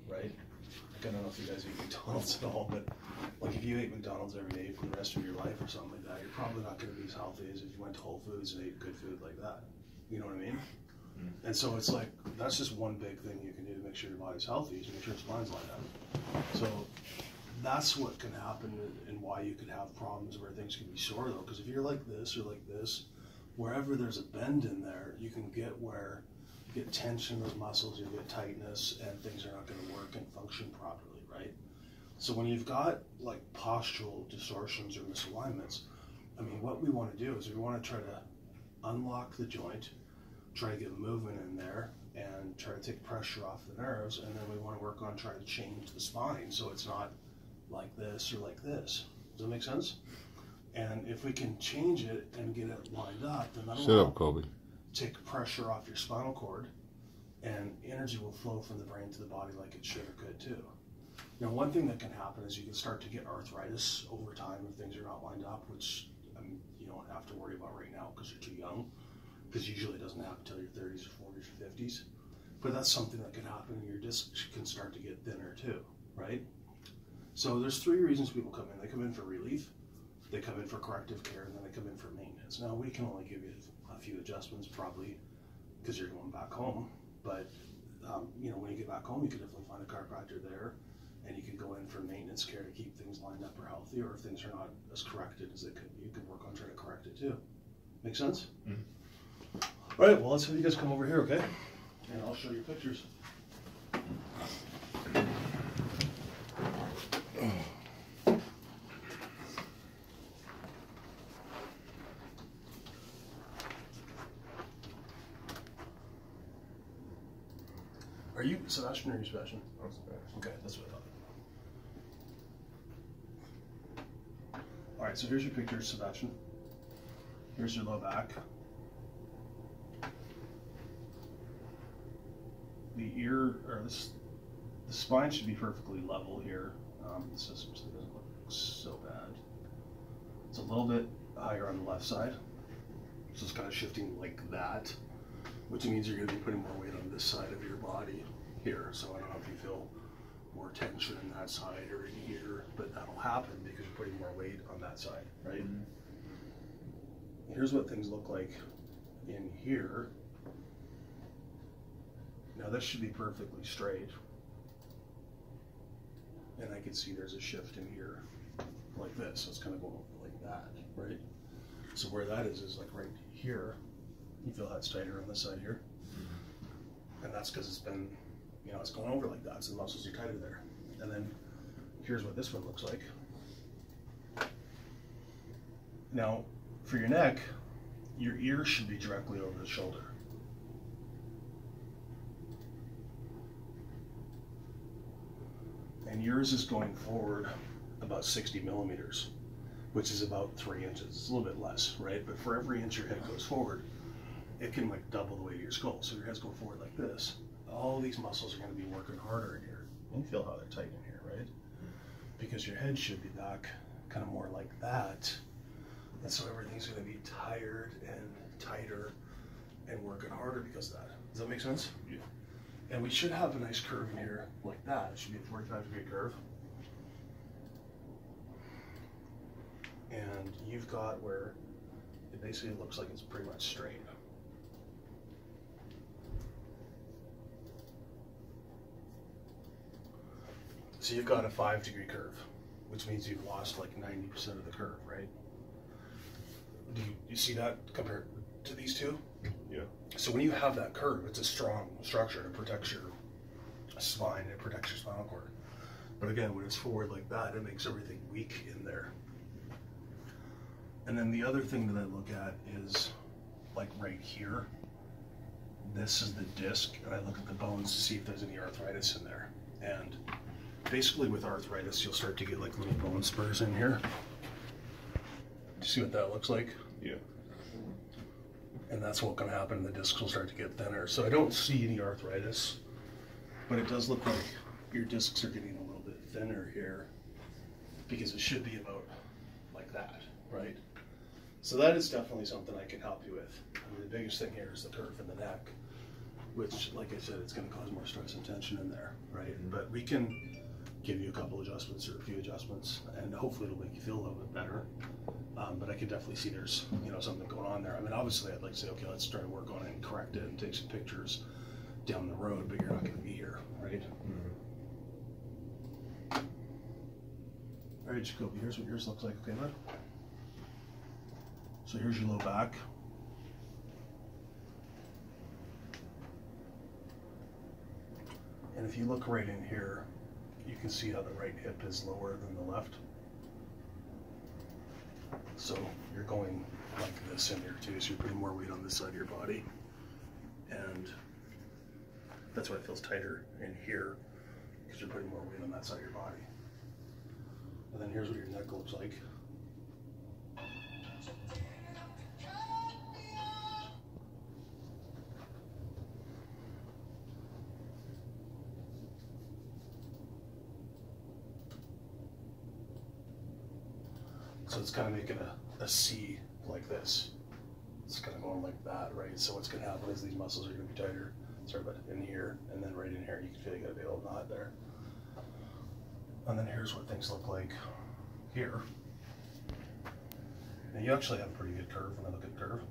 right? Like, I don't know if you guys eat McDonald's at all, but like if you ate McDonald's every day for the rest of your life or something like that, you're probably not going to be as healthy as if you went to Whole Foods and ate good food like that. You know what I mean? And so it's like, that's just one big thing you can do to make sure your body's healthy, is make sure its mind's lined up. So that's what can happen, and why you could have problems where things can be sore though, because if you're like this or like this, wherever there's a bend in there, you can get get tension in those muscles, you get tightness, and things are not going to work and function properly, right? So when you've got like postural distortions or misalignments, I mean, what we want to do is we want to try to unlock the joint, try to get movement in there, and try to take pressure off the nerves, and then we want to work on trying to change the spine so it's not like this or like this. Does that make sense? And if we can change it and get it lined up, then that'll take pressure off your spinal cord, and energy will flow from the brain to the body like it should or could too. Now, one thing that can happen is you can start to get arthritis over time if things are not lined up, which you don't have to worry about right now because you're too young, because usually it doesn't happen until your 30s or 40s or 50s. But that's something that can happen, and your discs can start to get thinner too, right? So there's three reasons people come in. They come in for relief, they come in for corrective care, and then they come in for maintenance. Now, we can only give you a few adjustments probably because you're going back home, but you know, when you get back home, you can definitely find a chiropractor there, and you can go in for maintenance care to keep things lined up or healthy, or if things are not as corrected as they could be, you can work on trying to correct it too. Make sense? Mm-hmm. All right, well, let's have you guys come over here, okay? And I'll show you pictures. Are you Sebastian or are you Sebastian? I'm Sebastian. Okay, that's what I thought. All right, so here's your picture, Sebastian. Here's your low back. The ear, or the spine should be perfectly level here. The system doesn't look so bad. It's a little bit higher on the left side. So it's kind of shifting like that, which means you're going to be putting more weight on this side of your body here. So I don't know if you feel more tension in that side or in here, but that'll happen because you're putting more weight on that side, right? Mm-hmm. Here's what things look like in here. Now this should be perfectly straight. And I can see there's a shift in here like this. So it's kind of going like that, right? So where that is like right here. You feel that's tighter on this side here. And that's because it's been, you know, it's going over like that. So the muscles are tighter there. And then here's what this one looks like. Now, for your neck, your ear should be directly over the shoulder. And yours is going forward about 60 millimeters, which is about 3 inches. It's a little bit less, right? But for every inch your head goes forward, it can like double the weight of your skull. So your head's going forward like this. All these muscles are going to be working harder in here. And you feel how they're tight in here, right? Because your head should be back kind of more like that. And so everything's going to be tired and tighter and working harder because of that. Does that make sense? Yeah. And we should have a nice curve in here like that. It should be a 45-degree curve. And you've got where it basically looks like it's pretty much straight. So you've got a 5-degree curve, which means you've lost like 90% of the curve, right? Do you see that compared to these two? Yeah. So when you have that curve, it's a strong structure. It protects your spine, it protects your spinal cord. But again, when it's forward like that, it makes everything weak in there. And then the other thing that I look at is like right here. This is the disc, and I look at the bones to see if there's any arthritis in there. And basically with arthritis, you'll start to get like little bone spurs in here. Do you see what that looks like? Yeah. And that's what's going to happen. The discs will start to get thinner. So I don't see any arthritis, but it does look like your discs are getting a little bit thinner here because it should be about like that, right? So that is definitely something I can help you with. I mean, the biggest thing here is the curve in the neck. which, like I said, it's going to cause more stress and tension in there, right? But we can give you a couple adjustments or a few adjustments, and hopefully it'll make you feel a little bit better. But I could definitely see there's, you know, something going on there. I mean, obviously I'd like to say, okay, let's try to work on it and correct it and take some pictures down the road, but you're not going to be here, right? All right, Jacoby, here's what yours looks like, okay, bud? So here's your low back. And if you look right in here, you can see how the right hip is lower than the left. So you're going like this in here too, so you're putting more weight on this side of your body. And that's why it feels tighter in here, because you're putting more weight on that side of your body. And then here's what your neck looks like. So it's kind of making a C like this. It's kind of going like that, right? So what's going to happen is these muscles are going to be tighter. Sorry, but in here, and then right in here, you can feel you got a big old knot there. And then here's what things look like here. Now you actually have a pretty good curve when I look at curve.